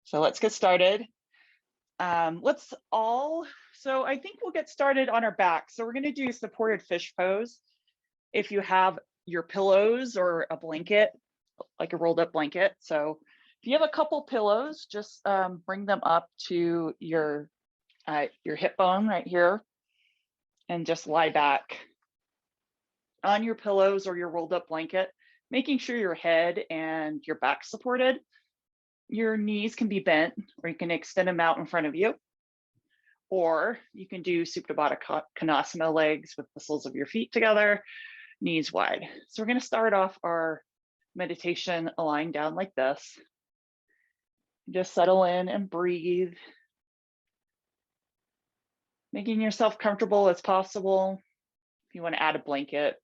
So let's get started. So I think we'll get started on our back. So we're going to do supported fish pose. If you have your pillows or a blanket, like a rolled up blanket. So if you have a couple pillows, just bring them up to your hip bone right here and just lie back on your pillows or your rolled up blanket, making sure your head and your back supported. Your knees can be bent, or you can extend them out in front of you. Or you can do Supta Baddha Konasana legs with the soles of your feet together, knees wide. So we're going to start off our meditation lying down like this. Just settle in and breathe, making yourself comfortable as possible. If you want to add a blanket,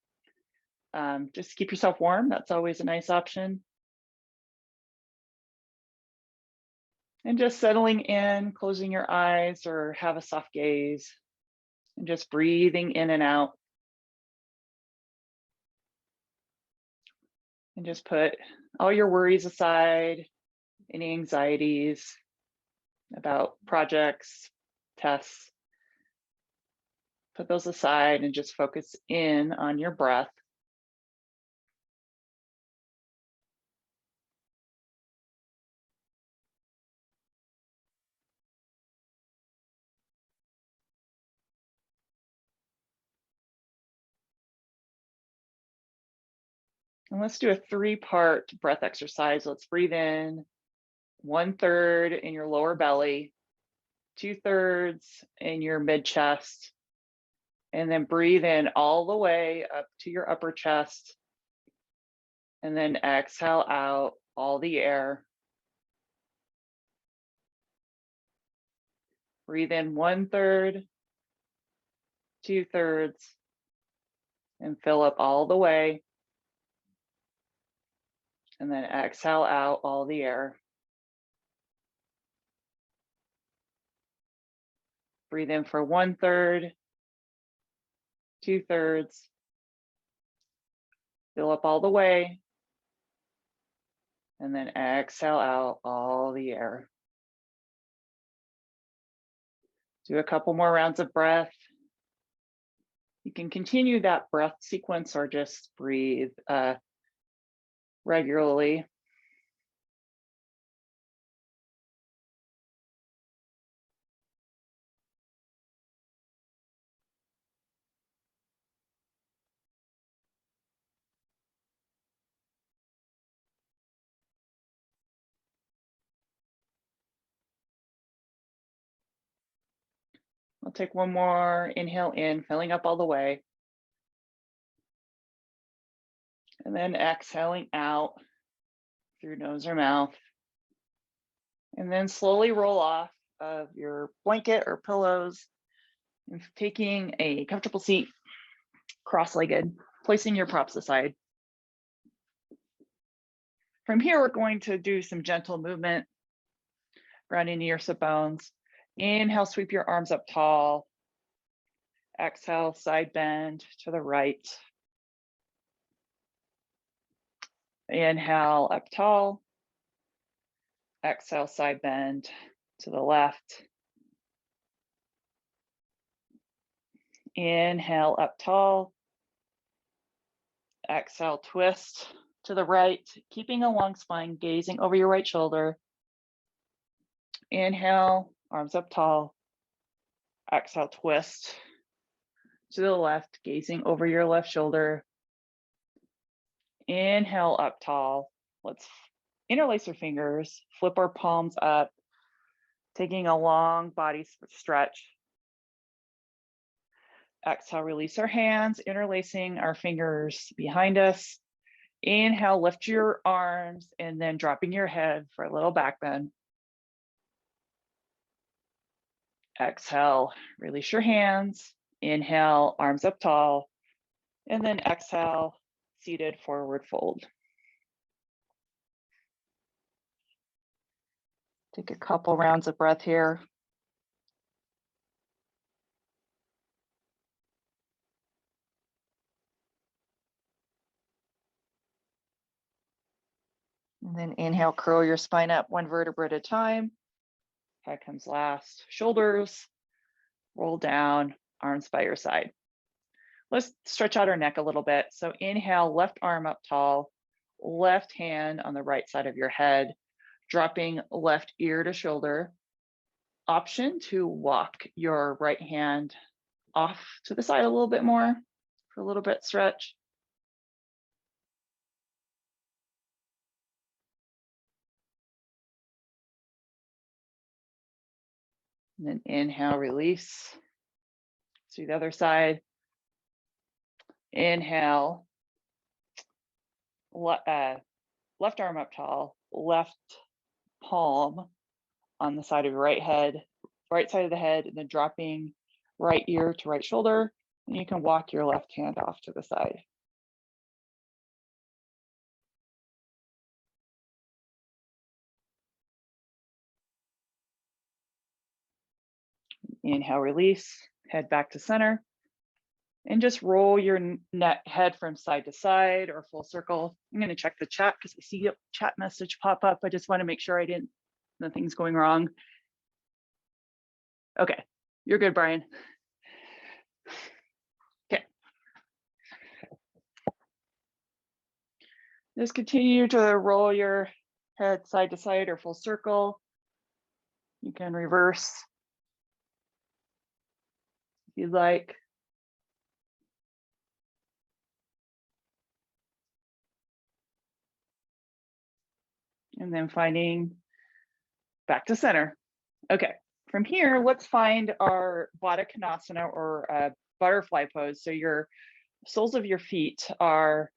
just keep yourself warm. That's always a nice option. And just settling in, closing your eyes or have a soft gaze, and just breathing in and out. And just put all your worries aside, any anxieties about projects, tests. Put those aside and just focus in on your breath. And let's do a 3-part breath exercise. Let's breathe in 1/3 in your lower belly, 2/3 in your mid chest, and then breathe in all the way up to your upper chest. And then exhale out all the air. Breathe in 1/3, 2/3, and fill up all the way. And then exhale out all the air. Breathe in for 1/3, 2/3, fill up all the way, and then exhale out all the air. Do a couple more rounds of breath. You can continue that breath sequence or just breathe regularly. I'll take one more inhale in, filling up all the way. And then exhaling out through nose or mouth. And then slowly roll off of your blanket or pillows and taking a comfortable seat, cross-legged, placing your props aside. From here, we're going to do some gentle movement, grounding to your sit bones. Inhale, sweep your arms up tall. Exhale, side bend to the right. Inhale, up tall. Exhale, side bend to the left. Inhale, up tall. Exhale, twist to the right, keeping a long spine, gazing over your right shoulder. Inhale, arms up tall. Exhale, twist to the left, gazing over your left shoulder. Inhale, up tall. Let's interlace our fingers, flip our palms up, taking a long body stretch. Exhale, release our hands, interlacing our fingers behind us. Inhale, lift your arms, and then dropping your head for a little back bend. Exhale, release your hands. Inhale, arms up tall. And then exhale, seated forward fold. Take a couple rounds of breath here. And then inhale, curl your spine up one vertebra at a time. Head comes last. Shoulders, roll down, arms by your side. Let's stretch out our neck a little bit. So inhale, left arm up tall, left hand on the right side of your head, dropping left ear to shoulder. Option to walk your right hand off to the side a little bit more for a little bit stretch. And then inhale, release. To the other side. Inhale, left arm up tall, left palm on the side of your right side of the head, and then dropping right ear to right shoulder. And you can walk your left hand off to the side. Inhale, release, head back to center. And just roll your head from side to side or full circle. I'm going to check the chat because I see a chat message pop up. I just want to make sure nothing's going wrong. Okay, you're good, Brian. Okay. Just continue to roll your head side to side or full circle. You can reverse if you'd like. And then finding back to center. Okay, from here, let's find our Baddha Konasana or butterfly pose. So your soles of your feet are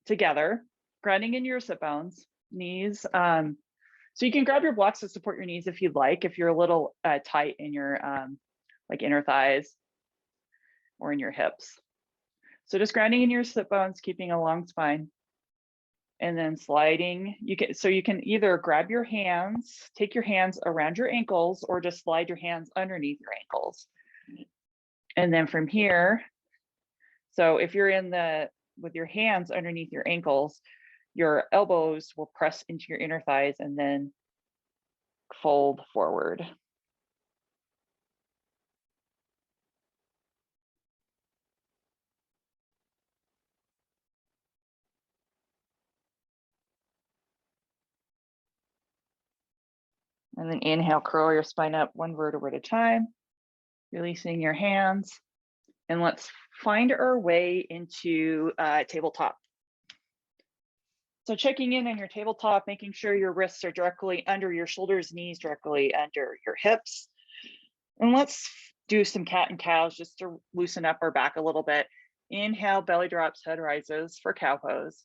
together, grounding in your sit bones, knees. So you can grab your blocks to support your knees if you'd like, if you're a little tight in your like inner thighs or in your hips. So just grounding in your sit bones, keeping a long spine. And then sliding, you can either grab your hands, take your hands around your ankles, or just slide your hands underneath your ankles. And then from here, so if you're with your hands underneath your ankles, your elbows will press into your inner thighs and then fold forward. And then inhale, curl your spine up one vertebra at a time, releasing your hands. And let's find our way into tabletop. So checking in on your tabletop, making sure your wrists are directly under your shoulders, knees directly under your hips. And let's do some cat and cows just to loosen up our back a little bit. Inhale, belly drops, head rises for cow pose.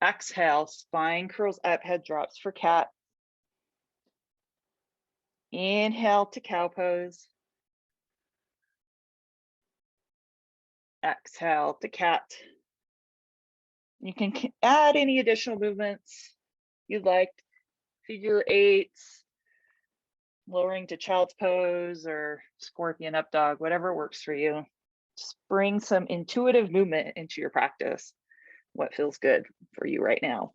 Exhale, spine curls up, head drops for cat. Inhale to cow pose. Exhale to cat. You can add any additional movements you'd like, figure eights, lowering to child's pose or scorpion up dog, whatever works for you. Just bring some intuitive movement into your practice. What feels good for you right now.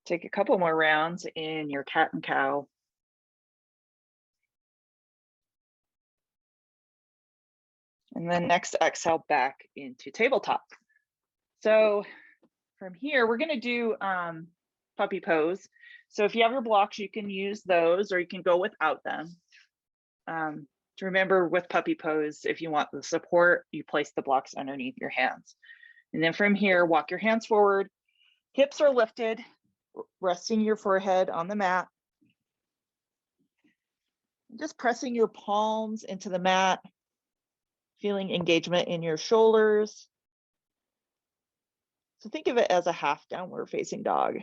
Take a couple more rounds in your cat and cow. And then next exhale back into tabletop. So from here, we're going to do puppy pose. So if you have your blocks, you can use those or you can go without them. To remember with puppy pose, if you want the support, you place the blocks underneath your hands. And then from here, walk your hands forward. Hips are lifted, resting your forehead on the mat. Just pressing your palms into the mat, feeling engagement in your shoulders. So think of it as a half downward facing dog.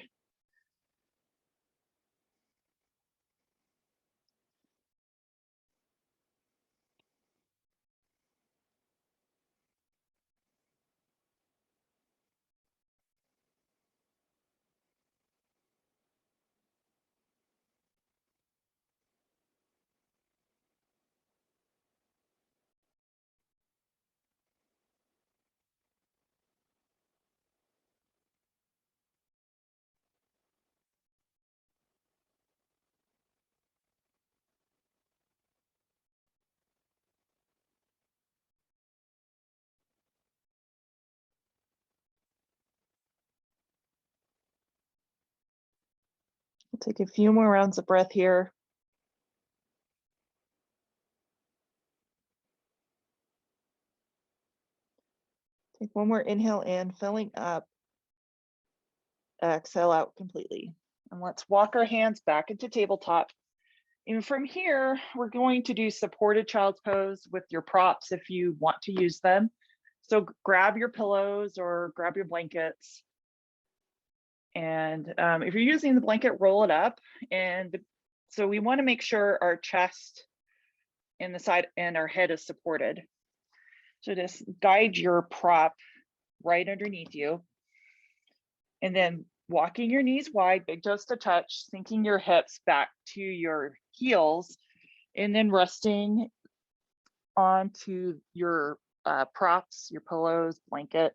We'll take a few more rounds of breath here. Take one more inhale in, filling up. Exhale out completely. And let's walk our hands back into tabletop. And from here, we're going to do supported child's pose with your props if you want to use them. So grab your pillows or grab your blankets. And if you're using the blanket, roll it up. And so we want to make sure our chest and the side and our head is supported. So just guide your prop right underneath you. And then walking your knees wide, big toes to touch, sinking your hips back to your heels, and then resting onto your props, your pillows, blanket,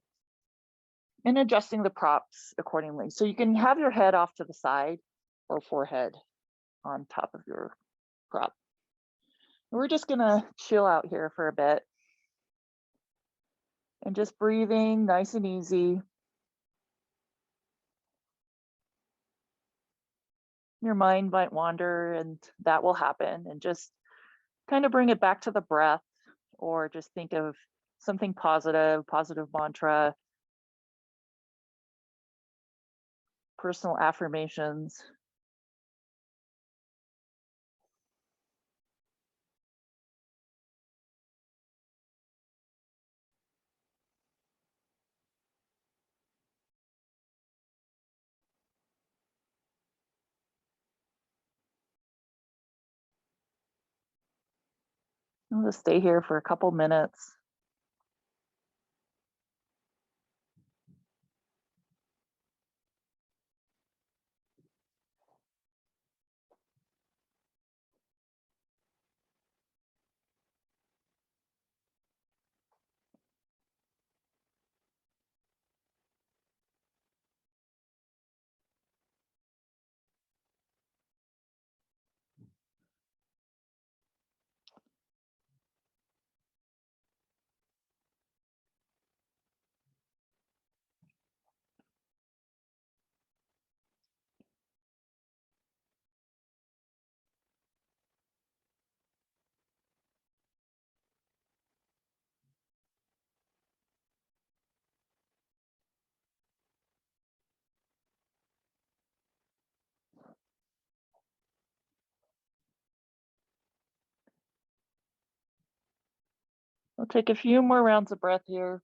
and adjusting the props accordingly. So you can have your head off to the side or forehead on top of your prop. We're just gonna chill out here for a bit and just breathing nice and easy. Your mind might wander, and that will happen, and just kind of bring it back to the breath, or just think of something positive, positive mantra, personal affirmations. I'll just stay here for a couple minutes. We'll take a few more rounds of breath here.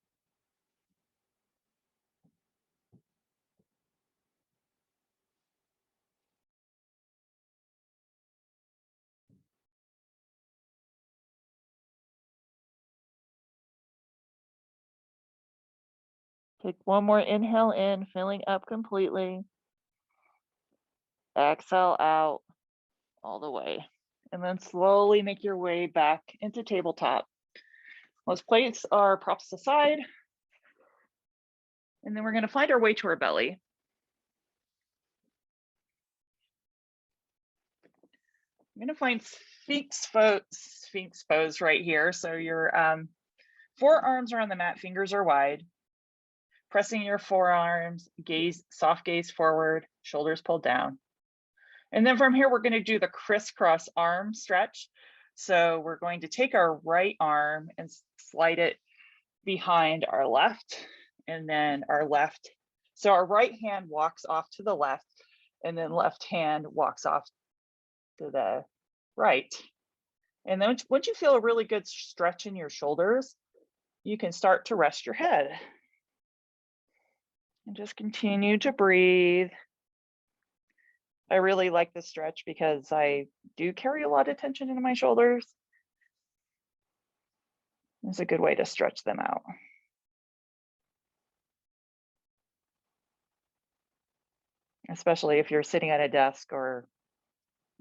Take one more inhale in, filling up completely. Exhale out all the way. And then slowly make your way back into tabletop. Let's place our props aside. And then we're going to find our way to our belly. I'm going to find Sphinx pose right here. So your forearms are on the mat, fingers are wide. Pressing your forearms, soft gaze forward, shoulders pulled down. And then from here, we're going to do the crisscross arm stretch. So we're going to take our right arm and slide it behind our left, and then our left. So our right hand walks off to the left, and then left hand walks off to the right. And then once you feel a really good stretch in your shoulders, you can start to rest your head. And just continue to breathe. I really like this stretch because I do carry a lot of tension in my shoulders. It's a good way to stretch them out. Especially if you're sitting at a desk or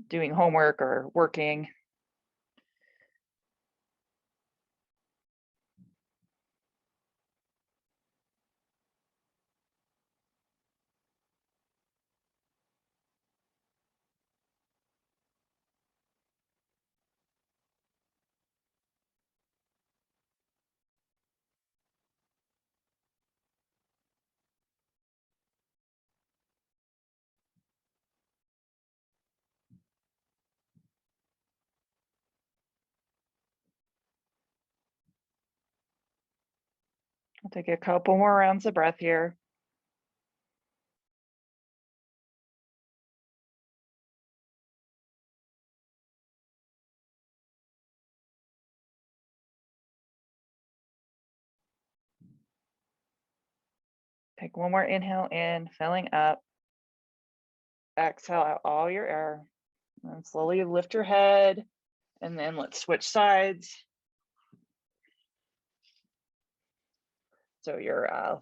doing homework or working. Take a couple more rounds of breath here. Take one more inhale in, filling up. Exhale out all your air. And slowly lift your head. And then let's switch sides. So your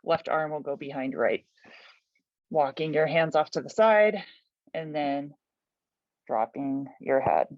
left arm will go behind right. Walking your hands off to the side and then dropping your head.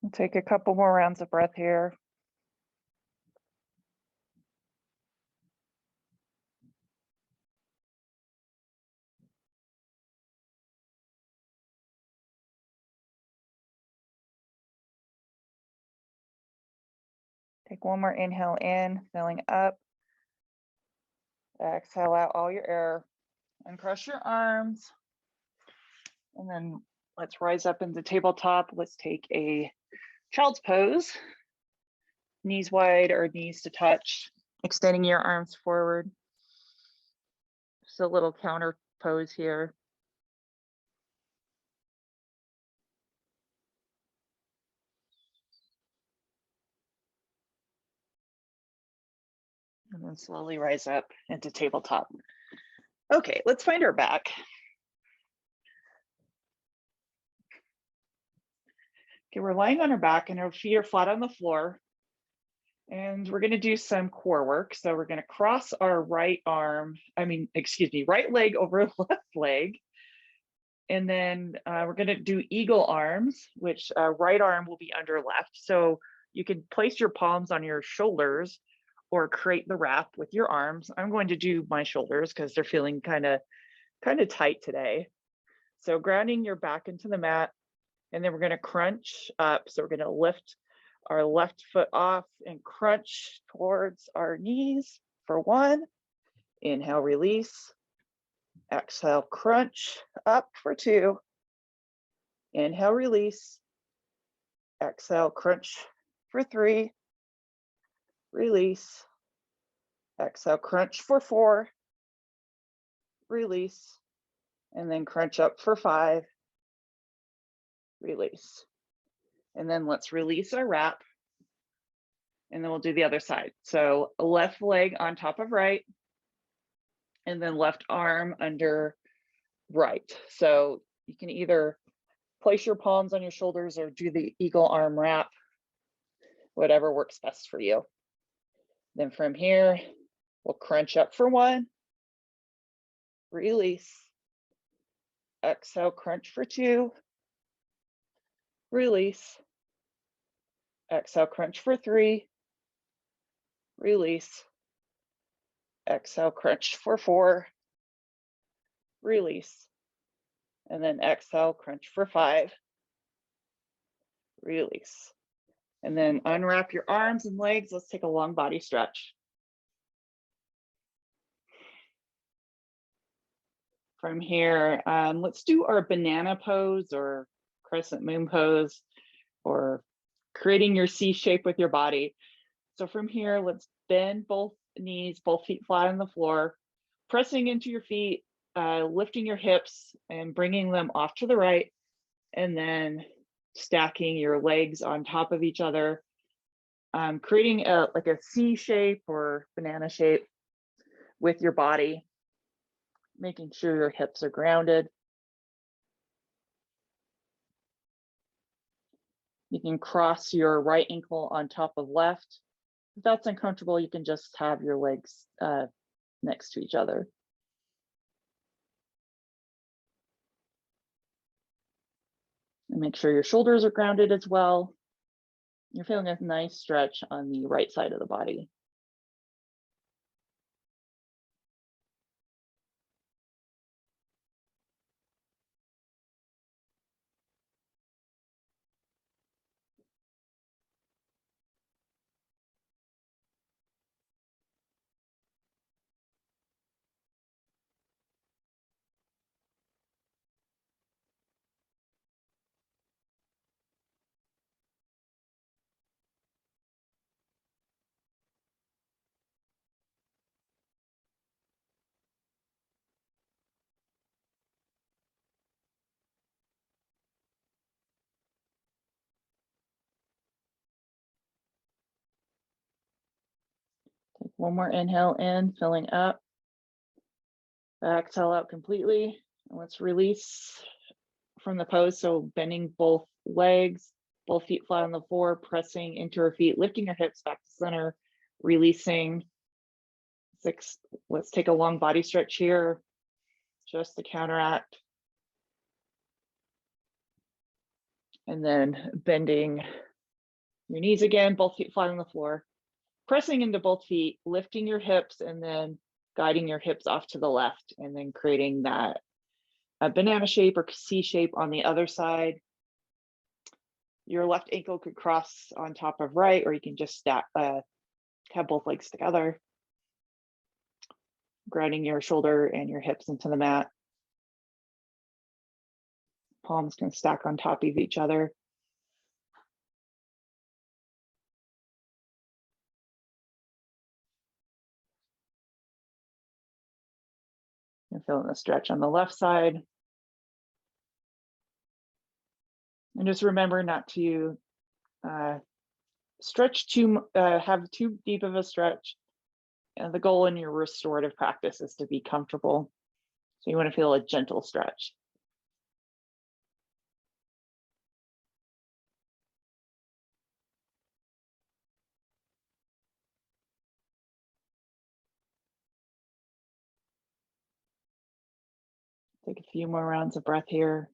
We'll take a couple more rounds of breath here. Take one more inhale in, filling up. Exhale out all your air. Uncross your arms. And then let's rise up into tabletop. Let's take a child's pose. Knees wide or knees to touch. Extending your arms forward. Just a little counter pose here. And then slowly rise up into tabletop. Okay, let's find our back. Okay, we're lying on our back and our feet are flat on the floor. And we're going to do some core work. So we're going to cross our right leg over left leg. And then we're going to do eagle arms, which right arm will be under left. So you can place your palms on your shoulders or create the wrap with your arms. I'm going to do my shoulders because they're feeling kind of tight today. So grounding your back into the mat, and then we're going to crunch up. So we're going to lift our left foot off and crunch towards our knees for 1. Inhale, release. Exhale, crunch up for 2. Inhale, release. Exhale, crunch for 3. Release. Exhale, crunch for 4. Release. And then crunch up for 5. Release. And then let's release our wrap. And then we'll do the other side. So left leg on top of right. And then left arm under right. So you can either place your palms on your shoulders or do the eagle arm wrap, whatever works best for you. Then from here, we'll crunch up for 1. Release. Exhale, crunch for 2. Release. Exhale, crunch for 3. Release. Exhale, crunch for 4. Release. And then exhale, crunch for 5. Release. And then unwrap your arms and legs. Let's take a long body stretch. From here, let's do our banana pose or crescent moon pose, or creating your C shape with your body. So from here, let's bend both knees, both feet flat on the floor, pressing into your feet, lifting your hips and bringing them off to the right, and then stacking your legs on top of each other creating like a C shape or banana shape with your body, making sure your hips are grounded. You can cross your right ankle on top of left. If that's uncomfortable, you can just have your legs next to each other. And make sure your shoulders are grounded as well. You're feeling a nice stretch on the right side of the body. Take one more inhale in, filling up. Exhale out completely. And let's release from the pose. So bending both legs, both feet flat on the floor, pressing into your feet, lifting your hips back to center, releasing. Let's take a long body stretch here, just to counteract. And then bending your knees again, both feet flat on the floor, pressing into both feet, lifting your hips, and then guiding your hips off to the left, and then creating that banana shape or C shape on the other side. Your left ankle could cross on top of right, or you can just stack, have both legs together, grounding your shoulder and your hips into the mat. Palms can stack on top of each other. You're feeling the stretch on the left side. And just remember not to stretch have too deep of a stretch. And the goal in your restorative practice is to be comfortable. So you want to feel a gentle stretch. Take a few more rounds of breath here.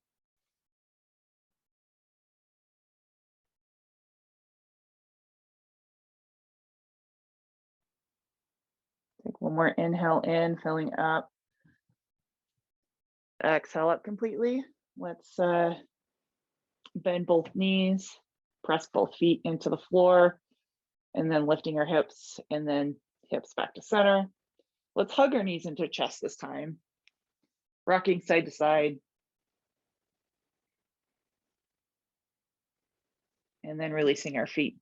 Take one more inhale in, filling up. Exhale up completely. Let's bend both knees, press both feet into the floor, and then lifting our hips, and then hips back to center. Let's hug our knees into chest this time. Rocking side to side. And then releasing our feet.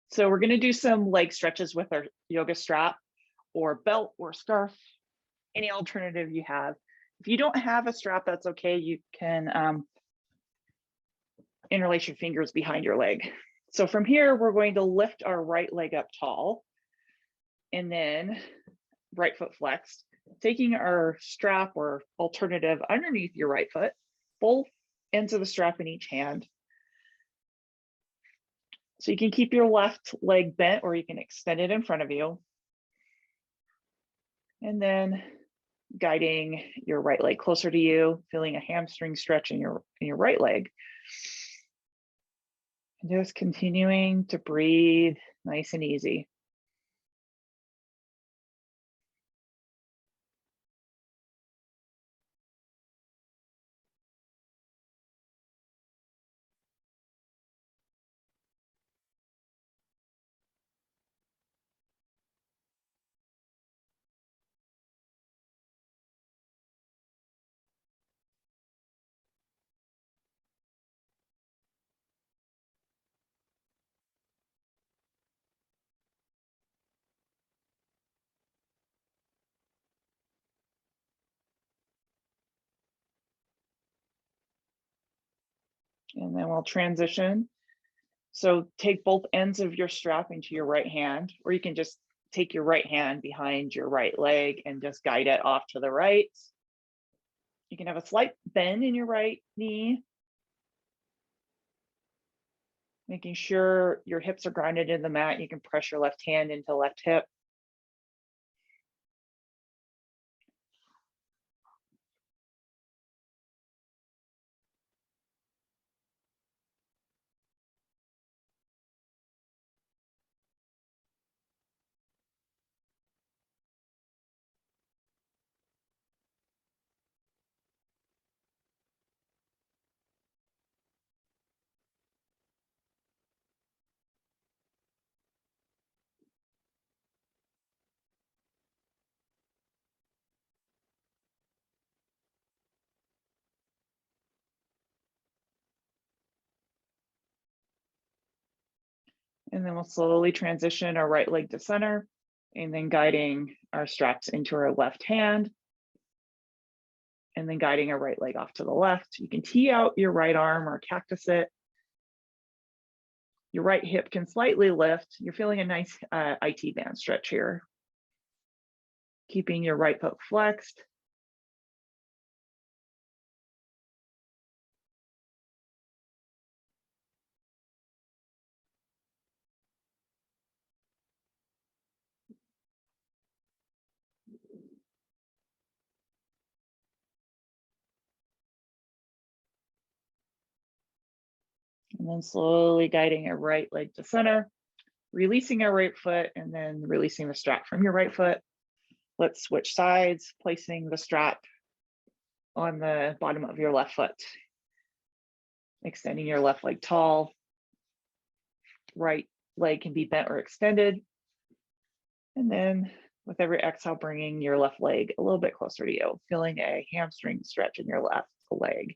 So we're going to do some leg stretches with our yoga strap or belt or scarf, any alternative you have. If you don't have a strap, that's okay. You can interlace your fingers behind your leg. So from here, we're going to lift our right leg up tall and then right foot flexed, taking our strap or alternative underneath your right foot, both ends of the strap in each hand. So you can keep your left leg bent or you can extend it in front of you. And then guiding your right leg closer to you, feeling a hamstring stretch in your right leg. And just continuing to breathe nice and easy. And then we'll transition. So take both ends of your strap into your right hand, or you can just take your right hand behind your right leg and just guide it off to the right. You can have a slight bend in your right knee, making sure your hips are grounded in the mat. You can press your left hand into left hip. And then we'll slowly transition our right leg to center, and then guiding our straps into our left hand, and then guiding our right leg off to the left. You can tee out your right arm or cactus it. Your right hip can slightly lift. You're feeling a nice IT band stretch here. Keeping your right foot flexed. And then slowly guiding our right leg to center, releasing our right foot, and then releasing the strap from your right foot. Let's switch sides, placing the strap on the bottom of your left foot. Extending your left leg tall. Right leg can be bent or extended. And then with every exhale, bringing your left leg a little bit closer to you, feeling a hamstring stretch in your left leg.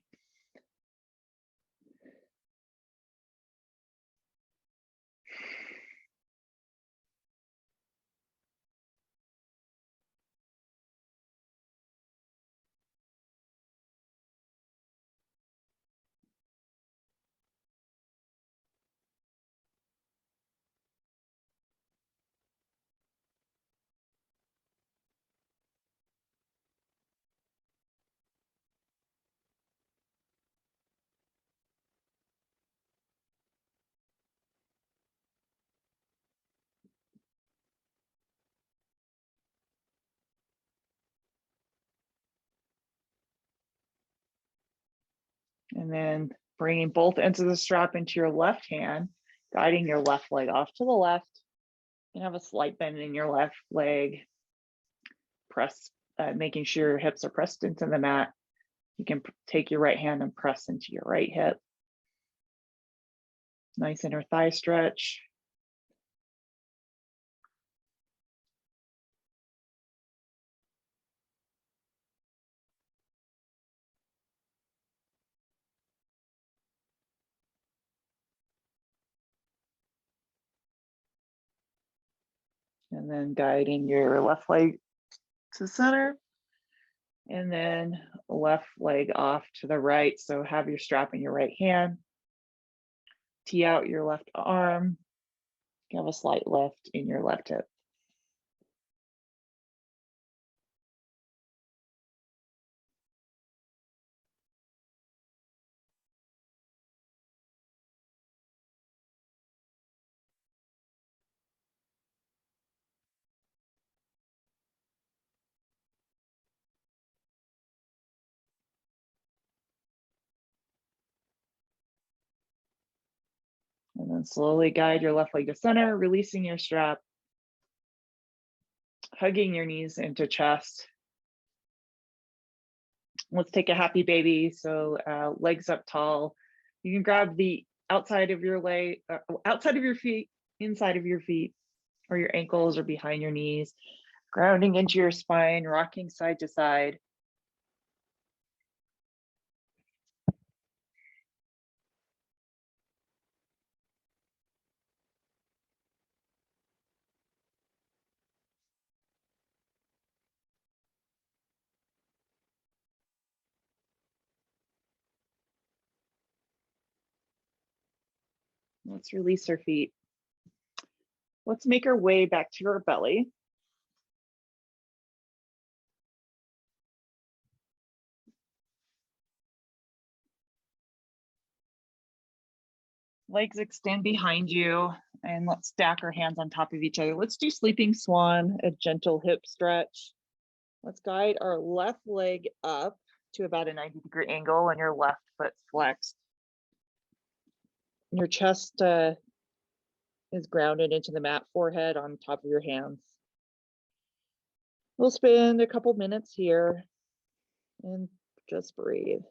And then bringing both ends of the strap into your left hand, guiding your left leg off to the left. You have a slight bend in your left leg. Press, making sure your hips are pressed into the mat. You can take your right hand and press into your right hip. Nice inner thigh stretch. And then guiding your left leg to center. And then left leg off to the right. So have your strap in your right hand. Tee out your left arm. You have a slight lift in your left hip. And then slowly guide your left leg to center, releasing your strap, hugging your knees into chest. Let's take a happy baby. So legs up tall. You can grab the outside of your leg, outside of your feet, inside of your feet, or your ankles or behind your knees, grounding into your spine, rocking side to side. Let's release our feet. Let's make our way back to our belly. Legs extend behind you, and let's stack our hands on top of each other. Let's do sleeping swan, a gentle hip stretch. Let's guide our left leg up to about a 90-degree angle, and your left foot flexed. Your chest is grounded into the mat, forehead on top of your hands. We'll spend a couple minutes here and just breathe.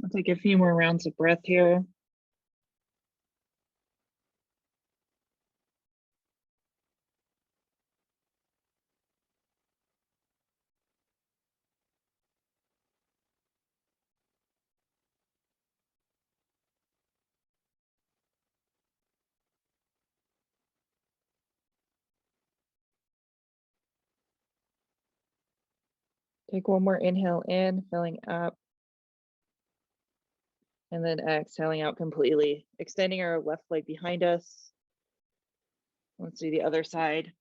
I'll take a few more rounds of breath here. Take one more inhale in, filling up. And then exhaling out completely, extending our left leg behind us. Let's do the other side.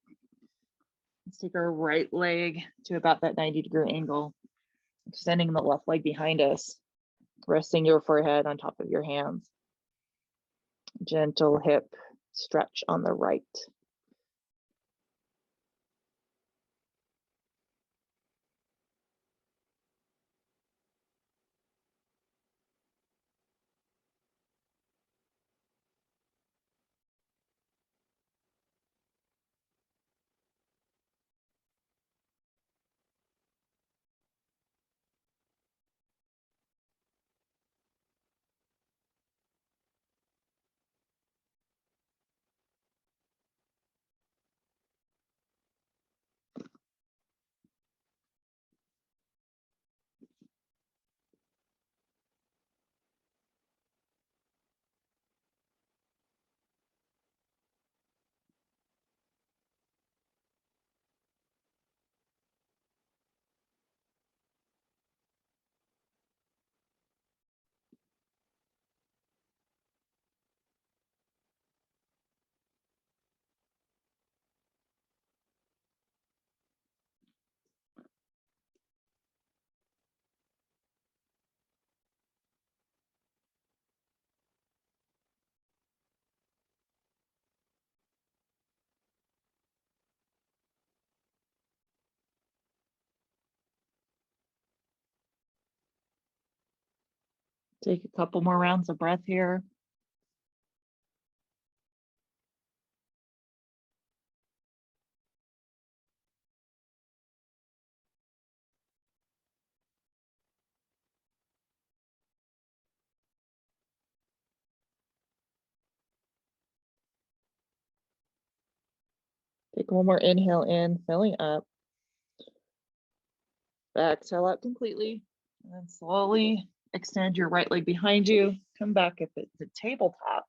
Let's take our right leg to about that 90-degree angle, extending the left leg behind us, resting your forehead on top of your hands. Gentle hip stretch on the right. Take a couple more rounds of breath here. Take one more inhale in, filling up. Exhale out completely. And then slowly extend your right leg behind you. Come back if it's a tabletop.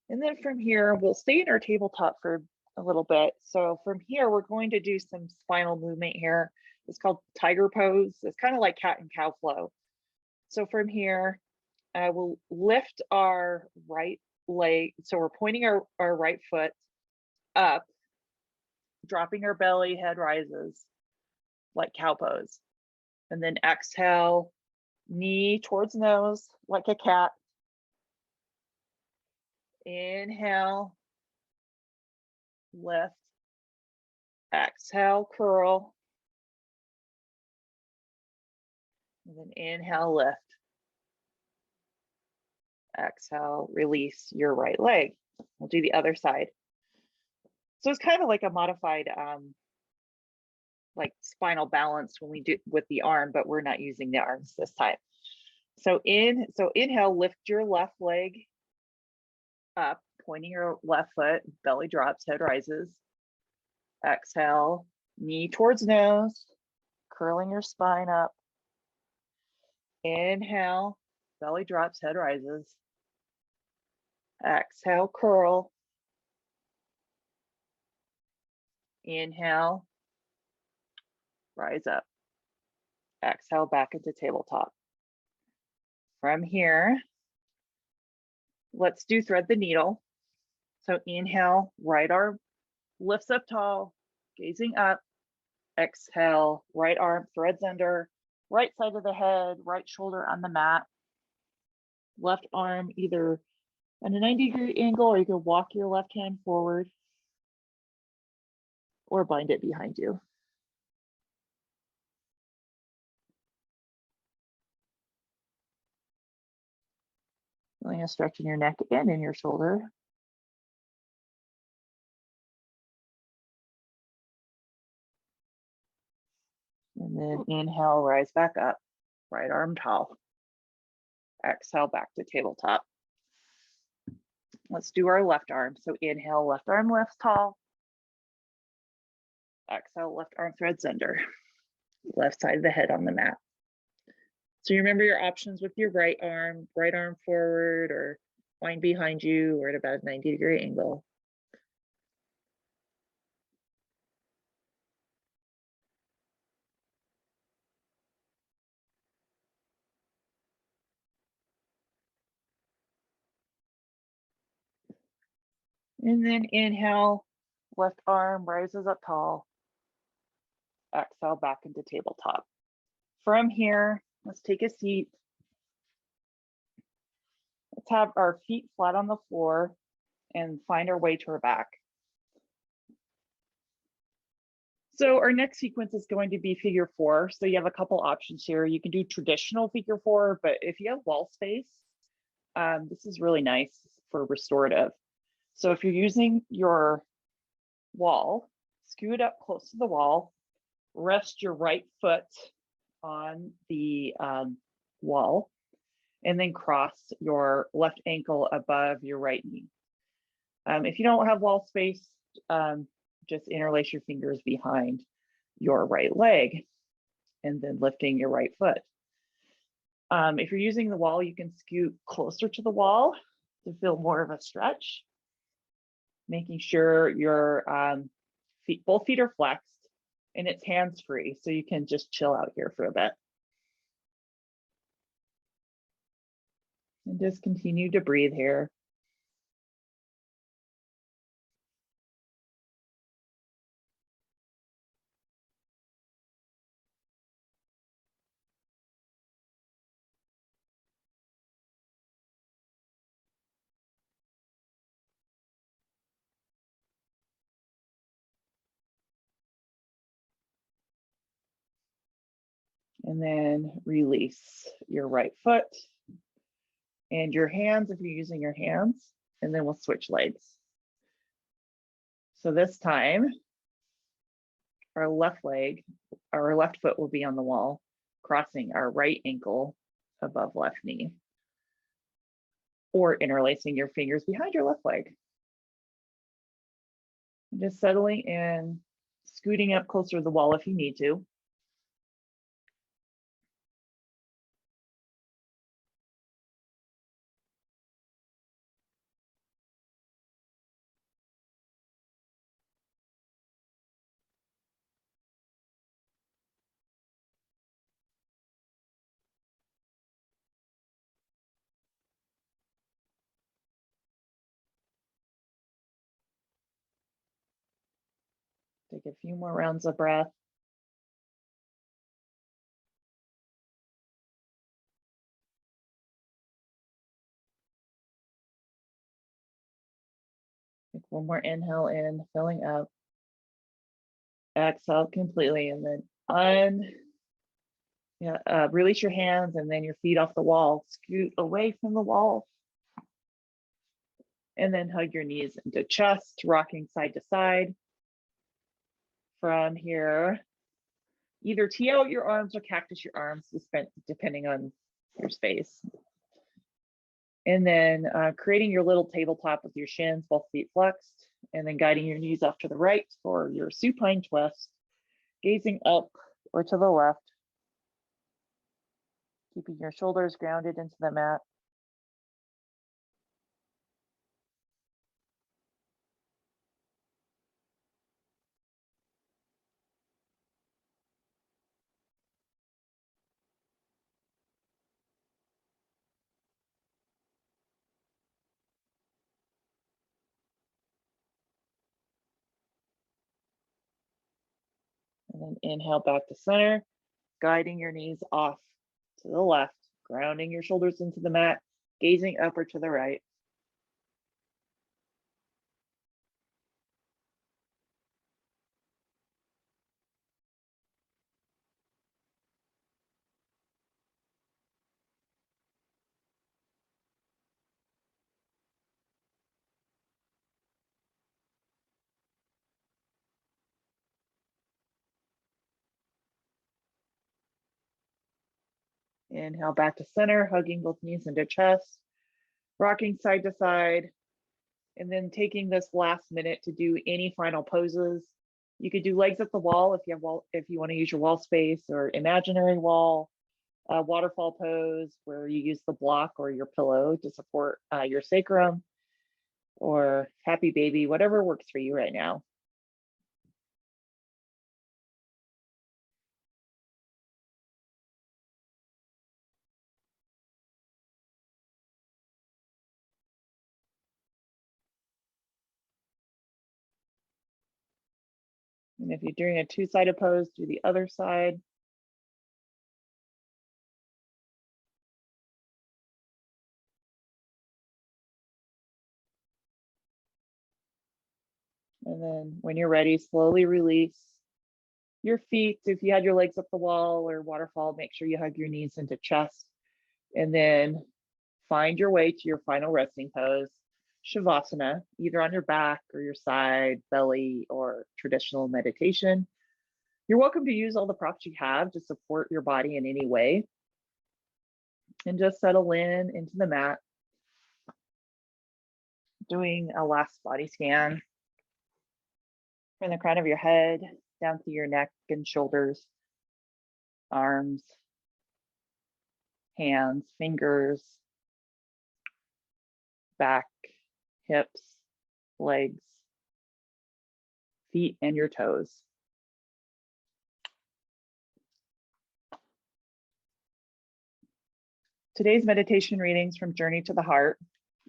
And then from here, we'll stay in our tabletop for a little bit. So from here, we're going to do some spinal movement here. It's called tiger pose. It's kind of like cat and cow flow. So from here, we'll lift our right leg. So we're pointing our right foot up, dropping our belly, head rises like cow pose. And then exhale, knee towards nose like a cat. Inhale, lift. Exhale, curl. And then inhale, lift. Exhale, release your right leg. We'll do the other side. So it's kind of like a modified like spinal balance when we do with the arm, but we're not using the arms this time. So inhale, lift your left leg up, pointing your left foot, belly drops, head rises. Exhale, knee towards nose, curling your spine up. Inhale, belly drops, head rises. Exhale, curl. Inhale, rise up. Exhale, back into tabletop. From here, let's do thread the needle. So inhale, right arm lifts up tall, gazing up. Exhale, right arm threads under, right side of the head, right shoulder on the mat. Left arm either at a 90-degree angle, or you can walk your left hand forward or bind it behind you. Feeling a stretch in your neck and in your shoulder. And then inhale, rise back up, right arm tall. Exhale, back to tabletop. Let's do our left arm. So inhale, left arm lifts tall. Exhale, left arm threads under. Left side of the head on the mat. So you remember your options with your right arm forward or wind behind you or at about a 90-degree angle. And then inhale, left arm rises up tall. Exhale, back into tabletop. From here, let's take a seat. Let's have our feet flat on the floor and find our way to our back. So our next sequence is going to be figure 4. So you have a couple options here. You can do traditional figure 4, but if you have wall space, this is really nice for restorative. So if you're using your wall, scoot up close to the wall, rest your right foot on the wall, and then cross your left ankle above your right knee. If you don't have wall space, just interlace your fingers behind your right leg and then lifting your right foot. If you're using the wall, you can scoot closer to the wall to feel more of a stretch, making sure your both feet are flexed and it's hands-free, so you can just chill out here for a bit. And just continue to breathe here. And then release your right foot and your hands if you're using your hands, and then we'll switch legs. So this time, our left foot will be on the wall, crossing our right ankle above left knee, or interlacing your fingers behind your left leg. And just settling in, scooting up closer to the wall if you need to. Take a few more rounds of breath. Take one more inhale in, filling up. Exhale completely, and then release your hands and then your feet off the wall. Scoot away from the wall. And then hug your knees into chest, rocking side to side. From here, either tee out your arms or cactus your arms, depending on your space. And then creating your little tabletop with your shins, both feet flexed, and then guiding your knees off to the right for your supine twist, gazing up or to the left, keeping your shoulders grounded into the mat. And then inhale back to center, guiding your knees off to the left, grounding your shoulders into the mat, gazing up or to the right. Inhale back to center, hugging both knees into chest, rocking side to side, and then taking this last minute to do any final poses. You could do legs at the wall if you want to use your wall space, or imaginary wall, waterfall pose where you use the block or your pillow to support your sacrum, or happy baby, whatever works for you right now. And if you're doing a two-sided pose, do the other side. And then when you're ready, slowly release your feet. If you had your legs up the wall or waterfall, make sure you hug your knees into chest. And then find your way to your final resting pose, Shavasana, either on your back or your side, belly, or traditional meditation. You're welcome to use all the props you have to support your body in any way. And just settle into the mat, doing a last body scan from the crown of your head down to your neck and shoulders, arms, hands, fingers, back, hips, legs, feet, and your toes. Today's meditation readings from Journey to the Heart,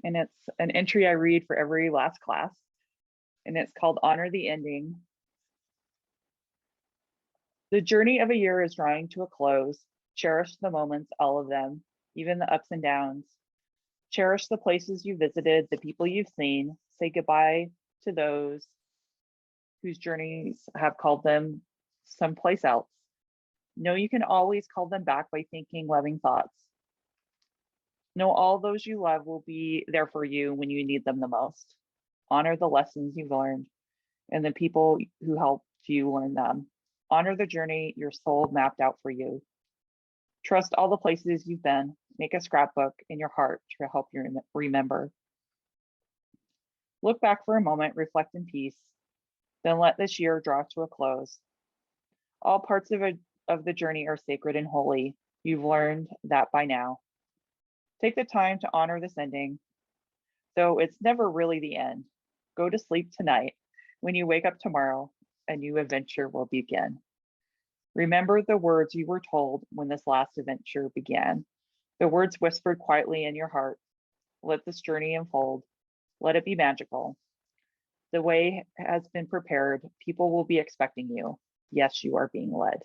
and it's an entry I read for every last class, and it's called Honor the Ending. The journey of a year is drawing to a close. Cherish the moments, all of them, even the ups and downs. Cherish the places you visited, the people you've seen. Say goodbye to those whose journeys have called them someplace else. Know you can always call them back by thinking loving thoughts. Know all those you love will be there for you when you need them the most. Honor the lessons you've learned and the people who helped you learn them. Honor the journey your soul mapped out for you. Trust all the places you've been. Make a scrapbook in your heart to help you remember. Look back for a moment, reflect in peace, then let this year draw to a close. All parts of the journey are sacred and holy. You've learned that by now. Take the time to honor this ending, though it's never really the end. Go to sleep tonight. When you wake up tomorrow, a new adventure will begin. Remember the words you were told when this last adventure began. The words whispered quietly in your heart. Let this journey unfold. Let it be magical. The way has been prepared. People will be expecting you. Yes, you are being led.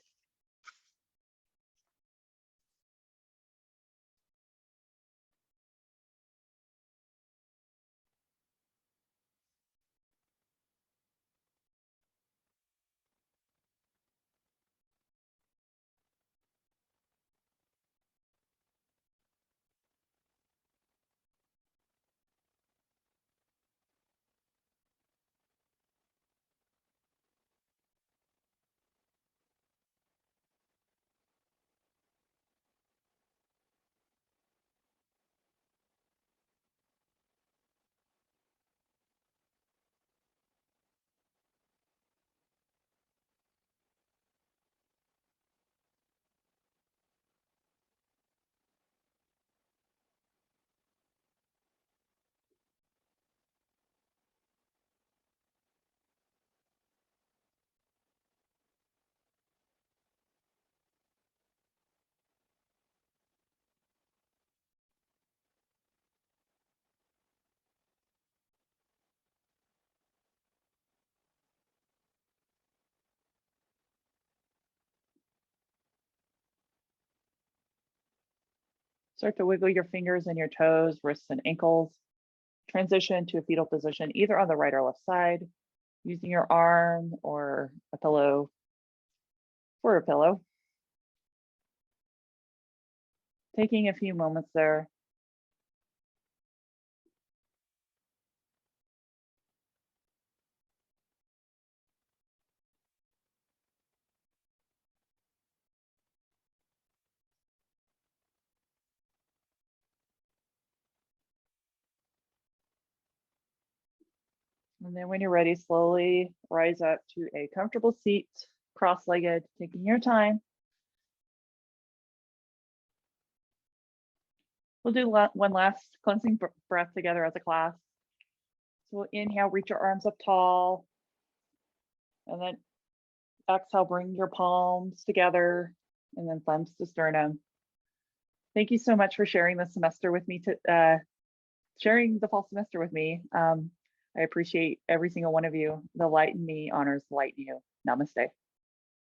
Start to wiggle your fingers and your toes, wrists and ankles. Transition to a fetal position, either on the right or left side, using your arm or a pillow for a pillow. Taking a few moments there. And then when you're ready, slowly rise up to a comfortable seat, cross-legged, taking your time. We'll do one last cleansing breath together as a class. So we'll inhale, reach your arms up tall. And then exhale, bring your palms together and then thumbs to sternum. Thank you so much for sharing the semester with me, sharing the fall semester with me. I appreciate every single one of you. The light in me honors the light in you. Namaste.